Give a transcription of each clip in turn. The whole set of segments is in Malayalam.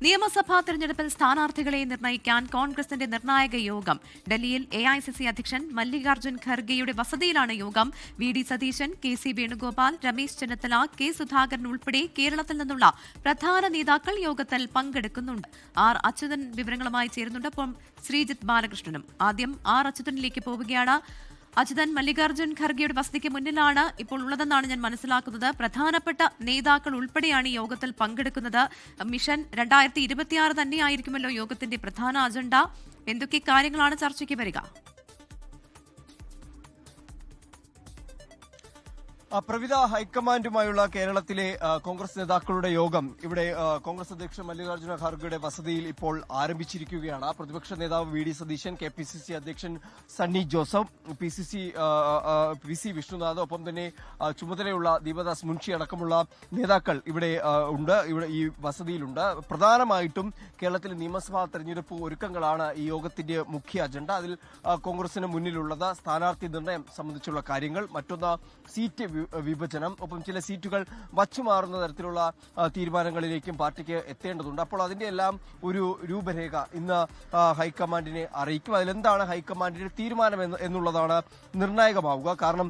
നിയമസഭാ തെരഞ്ഞെടുപ്പിൽ സ്ഥാനാർത്ഥികളെ നിർണ്ണയിക്കാൻ കോൺഗ്രസിന്റെ നിർണായക യോഗം. ഡൽഹിയിൽ AICC അധ്യക്ഷൻ മല്ലികാർജ്ജുൻ ഖർഗെയുടെ വസതിയിലാണ് യോഗം. VD Satheesan, KC Venugopal, Ramesh Chennithala, K Sudhakaran ഉൾപ്പെടെ കേരളത്തിൽ നിന്നുള്ള പ്രധാന നേതാക്കൾ യോഗത്തിൽ പങ്കെടുക്കുന്നുണ്ട്. R അച്യുതൻ വിവരങ്ങളുമായി ചേരുന്നുണ്ട്. ഒപ്പം ശ്രീജിത്ത് ബാലകൃഷ്ണനും. ആദ്യം R അച്യുതനിലേക്ക് പോവുകയാണ്. അച്യുതൻ, മല്ലികാർജ്ജുൻ ഖർഗെയുടെ വസതിക്ക് മുന്നിലാണ് ഇപ്പോൾ ഉള്ളതെന്നാണ് ഞാൻ മനസ്സിലാക്കുന്നത്. പ്രധാനപ്പെട്ട നേതാക്കൾ ഉൾപ്പെടെയാണ് ഈ യോഗത്തിൽ പങ്കെടുക്കുന്നത്. മിഷൻ 2026 തന്നെയായിരിക്കുമല്ലോ യോഗത്തിന്റെ പ്രധാന അജണ്ട. എന്തൊക്കെ കാര്യങ്ങളാണ് ചർച്ചയ്ക്ക് വരിക? പ്രവിധ ഹൈക്കമാൻഡുമായുള്ള കേരളത്തിലെ കോൺഗ്രസ് നേതാക്കളുടെ യോഗം ഇവിടെ കോൺഗ്രസ് അധ്യക്ഷൻ മല്ലികാർജ്ജുന ഖാർഗെയുടെ വസതിയിൽ ഇപ്പോൾ ആരംഭിച്ചിരിക്കുകയാണ്. പ്രതിപക്ഷ നേതാവ് VD സതീശൻ, KPCC അധ്യക്ഷൻ സണ്ണി ജോസഫ്, PC വിഷ്ണുനാഥ്, ഒപ്പം തന്നെ ചുമതലയുള്ള ദീപദാസ് മുൻഷി അടക്കമുള്ള നേതാക്കൾ ഇവിടെ ഉണ്ട്, ഇവിടെ ഈ വസതിയിലുണ്ട്. പ്രധാനമായിട്ടും കേരളത്തിലെ നിയമസഭാ തെരഞ്ഞെടുപ്പ് ഒരുക്കങ്ങളാണ് ഈ യോഗത്തിന്റെ മുഖ്യ അജണ്ട. അതിൽ കോൺഗ്രസിന് മുന്നിലുള്ളത് സ്ഥാനാർത്ഥി നിർണയം സംബന്ധിച്ചുള്ള കാര്യങ്ങൾ, മറ്റൊന്ന് സീറ്റ് വിഭജനം, ഒപ്പം ചില സീറ്റുകൾ വച്ചുമാറുന്ന തരത്തിലുള്ള തീരുമാനങ്ങളിലേക്കും പാർട്ടിക്ക് എത്തേണ്ടതുണ്ട്. അപ്പോൾ അതിന്റെ എല്ലാം ഒരു രൂപരേഖ ഇന്ന് ഹൈക്കമാൻഡിനെ അറിയിക്കും. അതിലെന്താണ് ഹൈക്കമാൻഡിന്റെ തീരുമാനം എന്നുള്ളതാണ് നിർണായകമാവുക. കാരണം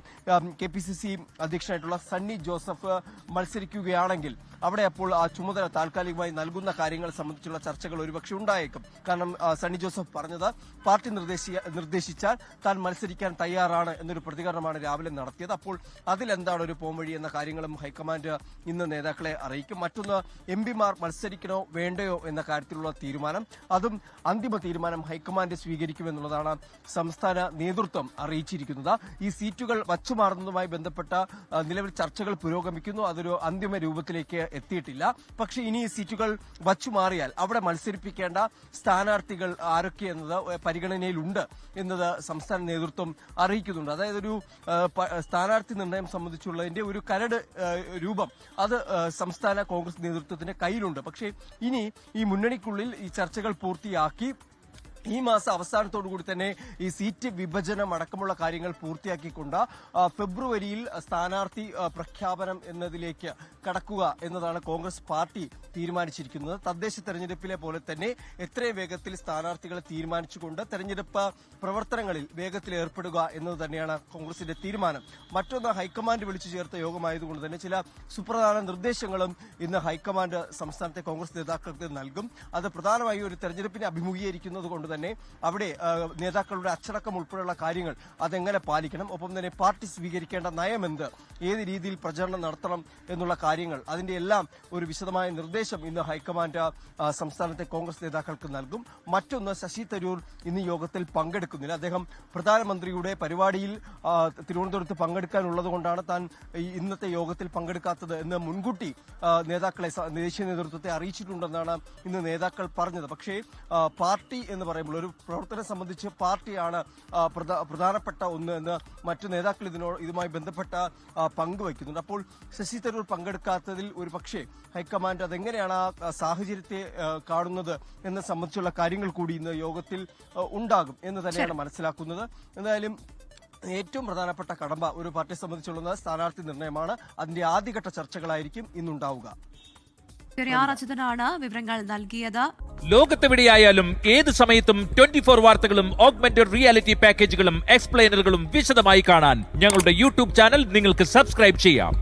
KPCC അധ്യക്ഷനായിട്ടുള്ള സണ്ണി ജോസഫ് മത്സരിക്കുകയാണെങ്കിൽ അവിടെ അപ്പോൾ ആ ചുമതല താൽക്കാലികമായി നൽകുന്ന കാര്യങ്ങൾ സംബന്ധിച്ചുള്ള ചർച്ചകൾ ഒരുപക്ഷെ ഉണ്ടായേക്കും. കാരണം സണ്ണി ജോസഫ് പറഞ്ഞത് പാർട്ടി നിർദ്ദേശിച്ചാൽ താൻ മത്സരിക്കാൻ തയ്യാറാണ് എന്നൊരു പ്രതികരണമാണ് രാവിലെ നടത്തിയത്. അപ്പോൾ അതിലെന്താണ് ഒരു പോംവഴി എന്ന കാര്യങ്ങളും ഹൈക്കമാൻഡ് ഇന്ന് നേതാക്കളെ അറിയിക്കും. മറ്റൊന്ന് MPമാർ മത്സരിക്കണോ വേണ്ടയോ എന്ന കാര്യത്തിലുള്ള തീരുമാനം, അതും അന്തിമ തീരുമാനം ഹൈക്കമാൻഡ് സ്വീകരിക്കുമെന്നുള്ളതാണ് സംസ്ഥാന നേതൃത്വം അറിയിച്ചിരിക്കുന്നത്. ഈ സീറ്റുകൾ വച്ചുമാറുന്നതുമായി ബന്ധപ്പെട്ട നിലവിൽ ചർച്ചകൾ പുരോഗമിക്കുന്നു. അതൊരു അന്തിമ രൂപത്തിലേക്ക് എത്തിയിട്ടില്ല. പക്ഷെ ഇനി ഈ സീറ്റുകൾ വച്ചുമാറിയാൽ അവിടെ മത്സരിപ്പിക്കേണ്ട സ്ഥാനാർത്ഥികൾ ആരൊക്കെ എന്നത് പരിഗണനയിലുണ്ട് എന്നത് സംസ്ഥാന നേതൃത്വം അറിയിക്കുന്നുണ്ട്. അതായത് ഒരു സ്ഥാനാർത്ഥി നിർണയം സംബന്ധിച്ചുള്ളതിന്റെ ഒരു കരട് രൂപം അത് സംസ്ഥാന കോൺഗ്രസ് നേതൃത്വത്തിന്റെ കയ്യിലുണ്ട്. പക്ഷേ ഇനി ഈ മുന്നണിക്കുള്ളിൽ ഈ ചർച്ചകൾ പൂർത്തിയാക്കി ഈ മാസം അവസാനത്തോടുകൂടി തന്നെ ഈ സീറ്റ് വിഭജനം അടക്കമുള്ള കാര്യങ്ങൾ പൂർത്തിയാക്കിക്കൊണ്ട് ഫെബ്രുവരിയിൽ സ്ഥാനാർത്ഥി പ്രഖ്യാപനം എന്നതിലേക്ക് കടക്കുക എന്നതാണ് കോൺഗ്രസ് പാർട്ടി തീരുമാനിച്ചിരിക്കുന്നത്. തദ്ദേശ തെരഞ്ഞെടുപ്പിലെ പോലെ തന്നെ എത്രയും വേഗത്തിൽ സ്ഥാനാർത്ഥികളെ തീരുമാനിച്ചുകൊണ്ട് തെരഞ്ഞെടുപ്പ് പ്രവർത്തനങ്ങളിൽ വേഗത്തിൽ ഏർപ്പെടുക എന്നത് തന്നെയാണ് കോൺഗ്രസിന്റെ തീരുമാനം. മറ്റൊന്ന്, ഹൈക്കമാൻഡ് വിളിച്ചു ചേർത്ത യോഗമായതുകൊണ്ട് തന്നെ ചില സുപ്രധാന നിർദ്ദേശങ്ങളും ഇന്ന് ഹൈക്കമാൻഡ് സംസ്ഥാനത്തെ കോൺഗ്രസ് നേതാക്കൾക്ക് നൽകും. അത് പ്രധാനമായും ഒരു തെരഞ്ഞെടുപ്പിനെ അഭിമുഖീകരിക്കുന്നത് കൊണ്ട് തന്നെ അവിടെ നേതാക്കളുടെ അച്ചടക്കം ഉൾപ്പെടെയുള്ള കാര്യങ്ങൾ അതെങ്ങനെ പാലിക്കണം, ഒപ്പം തന്നെ പാർട്ടി സ്വീകരിക്കേണ്ട നയമെന്ത്, ഏത് രീതിയിൽ പ്രചരണം നടത്തണം എന്നുള്ള കാര്യങ്ങൾ, അതിന്റെ എല്ലാം ഒരു വിശദമായ നിർദ്ദേശം ഇന്ന് ഹൈക്കമാൻഡ് സംസ്ഥാനത്തെ കോൺഗ്രസ് നേതാക്കൾക്ക് നൽകും. മറ്റൊന്ന്, ശശി തരൂർ ഇന്ന് യോഗത്തിൽ പങ്കെടുക്കുന്നില്ല. അദ്ദേഹം പ്രധാനമന്ത്രിയുടെ പരിപാടിയിൽ തിരുവനന്തപുരത്ത് പങ്കെടുക്കാനുള്ളത് കൊണ്ടാണ് താൻ ഇന്നത്തെ യോഗത്തിൽ പങ്കെടുക്കാത്തത് എന്ന് മുൻകൂട്ടി നേതാക്കളെ ദേശീയ നേതൃത്വത്തെ അറിയിച്ചിട്ടുണ്ടെന്നാണ് ഇന്ന് നേതാക്കൾ പറഞ്ഞത്. പക്ഷേ പാർട്ടി എന്ന് പറയുമ്പോൾ ഒരു പ്രവർത്തനം സംബന്ധിച്ച് പാർട്ടിയാണ് പ്രധാനപ്പെട്ട ഒന്ന് എന്ന് മറ്റു നേതാക്കൾ ഇതുമായി ബന്ധപ്പെട്ട പങ്കുവയ്ക്കുന്നുണ്ട്. അപ്പോൾ ശശി തരൂർ പങ്കെടുക്കാത്തതിൽ ഒരു പക്ഷേ ഹൈക്കമാൻഡ് അതെങ്ങനെയാണ് ആ സാഹചര്യത്തെ കാണുന്നത് എന്നെ സംബന്ധിച്ചുള്ള കാര്യങ്ങൾ കൂടി ഇന്ന് യോഗത്തിൽ ഉണ്ടാകും എന്ന് തന്നെയാണ് മനസ്സിലാക്കുന്നത്. എന്തായാലും ഏറ്റവും പ്രധാനപ്പെട്ട കടമ്പ ഒരു പാർട്ടിയെ സംബന്ധിച്ചുള്ളത് സ്ഥാനാർത്ഥി നിർണയമാണ്. അതിന്റെ ആദ്യഘട്ട ചർച്ചകളായിരിക്കും ഇന്നുണ്ടാവുക. അച്യുതനാണ് വിവരങ്ങൾ നൽകിയത്. ലോകത്തെവിടെയായാലും ഏത് സമയത്തും 24 വാർത്തകളും ഓഗ്മെന്റഡ് റിയാലിറ്റി പാക്കേജുകളും എക്സ്പ്ലെയിനറുകളും വിശദമായി കാണാൻ ഞങ്ങളുടെ YouTube ചാനൽ നിങ്ങൾക്ക് സബ്സ്ക്രൈബ് ചെയ്യാം.